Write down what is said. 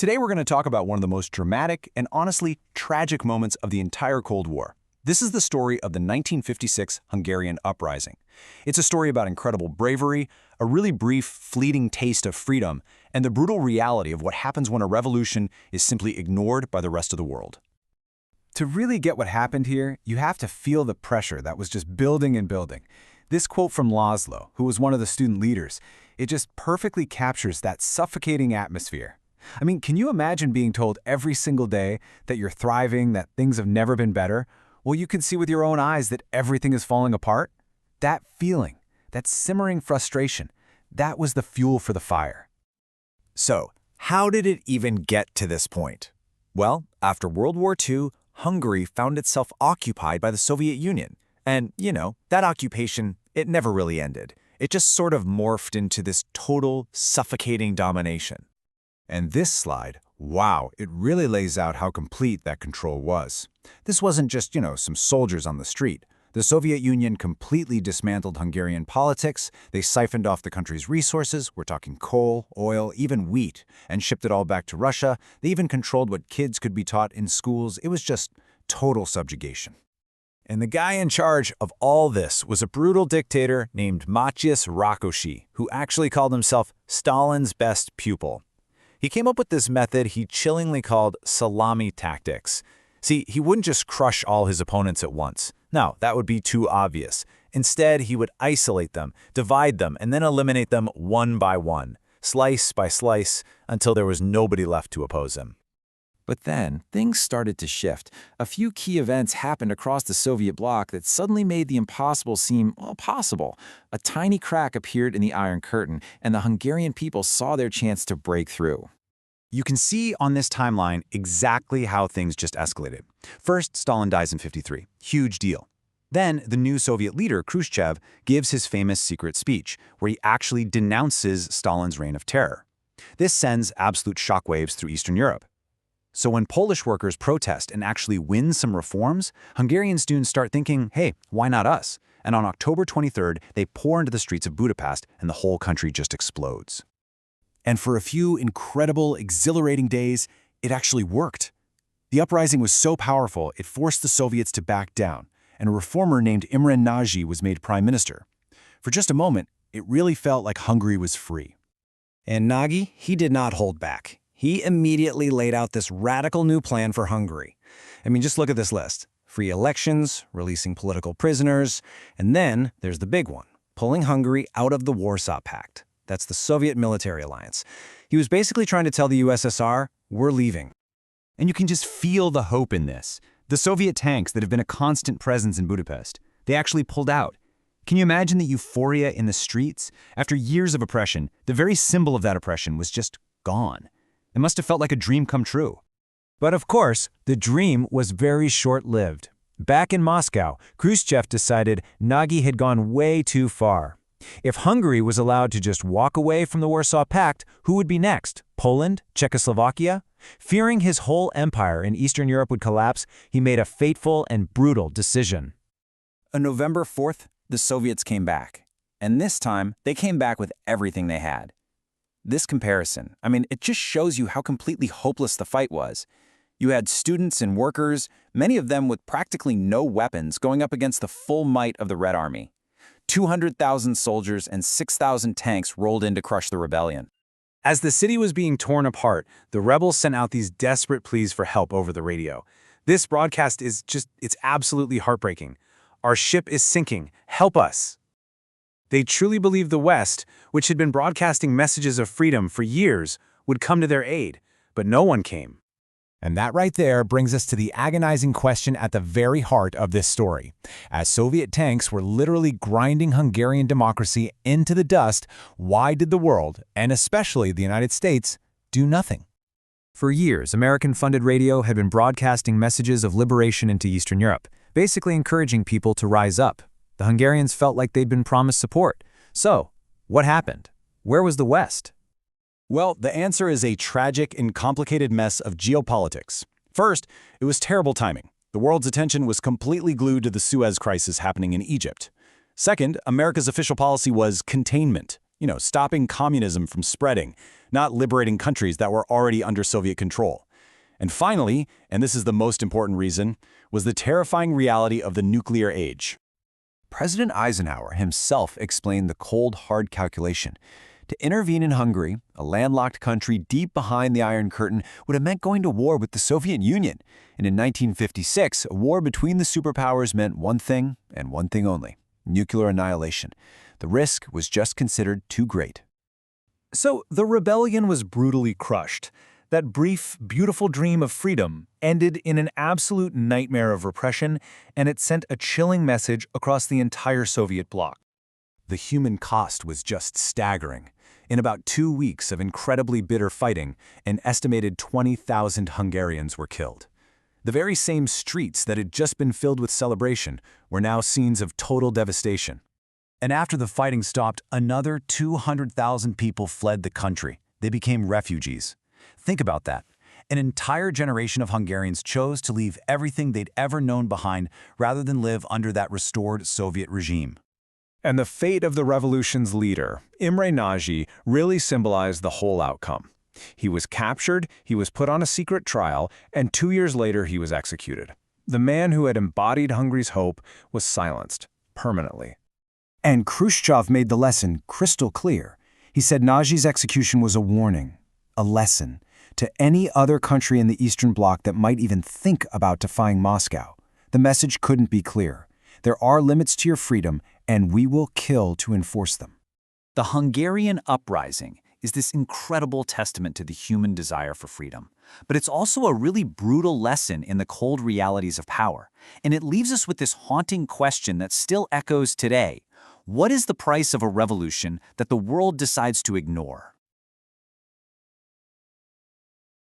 Today we're going to talk about one of the most dramatic and honestly tragic moments of the entire Cold War. This is the story of the 1956 Hungarian Uprising. It's a story about incredible bravery, a really brief, fleeting taste of freedom, and the brutal reality of what happens when a revolution is simply ignored by the rest of the world. To really get what happened here, you have to feel the pressure that was just building and building. This quote from Laszlo, who was one of the student leaders, it just perfectly captures that suffocating atmosphere. I mean, can you imagine being told every single day that you're thriving, that things have never been better? Well, you can see with your own eyes that everything is falling apart. That feeling, that simmering frustration, that was the fuel for the fire. So, how did it even get to this point? Well, after World War II, Hungary found itself occupied by the Soviet Union. And, that occupation, it never really ended. It just sort of morphed into this total, suffocating domination. And this slide, wow, it really lays out how complete that control was. This wasn't just, some soldiers on the street. The Soviet Union completely dismantled Hungarian politics. They siphoned off the country's resources, we're talking coal, oil, even wheat, and shipped it all back to Russia. They even controlled what kids could be taught in schools. It was just total subjugation. And the guy in charge of all this was a brutal dictator named Maciej Rákosi, who actually called himself Stalin's best pupil. He came up with this method he chillingly called salami tactics. See, he wouldn't just crush all his opponents at once. No, that would be too obvious. Instead, he would isolate them, divide them, and then eliminate them one by one, slice by slice, until there was nobody left to oppose him. But then, things started to shift. A few key events happened across the Soviet bloc that suddenly made the impossible seem, possible. A tiny crack appeared in the Iron Curtain, and the Hungarian people saw their chance to break through. You can see on this timeline exactly how things just escalated. First, Stalin dies in '53. Huge deal. Then, the new Soviet leader, Khrushchev, gives his famous secret speech, where he actually denounces Stalin's reign of terror. This sends absolute shockwaves through Eastern Europe. So when Polish workers protest and actually win some reforms, Hungarian students start thinking, hey, why not us? And on October 23rd, they pour into the streets of Budapest, and the whole country just explodes. And for a few incredible, exhilarating days, it actually worked. The uprising was so powerful, it forced the Soviets to back down, and a reformer named Imre Nagy was made prime minister. For just a moment, it really felt like Hungary was free. And Nagy, he did not hold back. He immediately laid out this radical new plan for Hungary. I mean, just look at this list. Free elections, releasing political prisoners, and then there's the big one, pulling Hungary out of the Warsaw Pact. That's the Soviet military alliance. He was basically trying to tell the USSR, we're leaving. And you can just feel the hope in this. The Soviet tanks that have been a constant presence in Budapest, they actually pulled out. Can you imagine the euphoria in the streets? After years of oppression, the very symbol of that oppression was just gone. It must have felt like a dream come true. But of course, the dream was very short-lived. Back in Moscow, Khrushchev decided Nagy had gone way too far. If Hungary was allowed to just walk away from the Warsaw Pact, who would be next? Poland? Czechoslovakia? Fearing his whole empire in Eastern Europe would collapse, he made a fateful and brutal decision. On November 4th, the Soviets came back. And this time, they came back with everything they had. This comparison, it just shows you how completely hopeless the fight was. You had students and workers, many of them with practically no weapons, going up against the full might of the Red Army. 200,000 soldiers and 6,000 tanks rolled in to crush the rebellion. As the city was being torn apart, the rebels sent out these desperate pleas for help over the radio. This broadcast it's absolutely heartbreaking. Our ship is sinking. Help us. They truly believed the West, which had been broadcasting messages of freedom for years, would come to their aid, but no one came. And that right there brings us to the agonizing question at the very heart of this story. As Soviet tanks were literally grinding Hungarian democracy into the dust, why did the world, and especially the United States, do nothing? For years, American-funded radio had been broadcasting messages of liberation into Eastern Europe, basically encouraging people to rise up. The Hungarians felt like they'd been promised support. So, what happened? Where was the West? Well, the answer is a tragic and complicated mess of geopolitics. First, it was terrible timing. The world's attention was completely glued to the Suez Crisis happening in Egypt. Second, America's official policy was containment. stopping communism from spreading, not liberating countries that were already under Soviet control. And finally, and this is the most important reason, was the terrifying reality of the nuclear age. President Eisenhower himself explained the cold, hard calculation. To intervene in Hungary, a landlocked country deep behind the Iron Curtain, would have meant going to war with the Soviet Union. And in 1956, a war between the superpowers meant one thing and one thing only: nuclear annihilation. The risk was just considered too great. So the rebellion was brutally crushed. That brief, beautiful dream of freedom ended in an absolute nightmare of repression, and it sent a chilling message across the entire Soviet bloc. The human cost was just staggering. In about 2 weeks of incredibly bitter fighting, an estimated 20,000 Hungarians were killed. The very same streets that had just been filled with celebration were now scenes of total devastation. And after the fighting stopped, another 200,000 people fled the country. They became refugees. Think about that. An entire generation of Hungarians chose to leave everything they'd ever known behind rather than live under that restored Soviet regime. And the fate of the revolution's leader, Imre Nagy, really symbolized the whole outcome. He was captured, he was put on a secret trial, and 2 years later he was executed. The man who had embodied Hungary's hope was silenced, permanently. And Khrushchev made the lesson crystal clear. He said Nagy's execution was a warning, a lesson, to any other country in the Eastern Bloc that might even think about defying Moscow. The message couldn't be clearer. There are limits to your freedom, and we will kill to enforce them. The Hungarian Uprising is this incredible testament to the human desire for freedom. But it's also a really brutal lesson in the cold realities of power. And it leaves us with this haunting question that still echoes today. What is the price of a revolution that the world decides to ignore?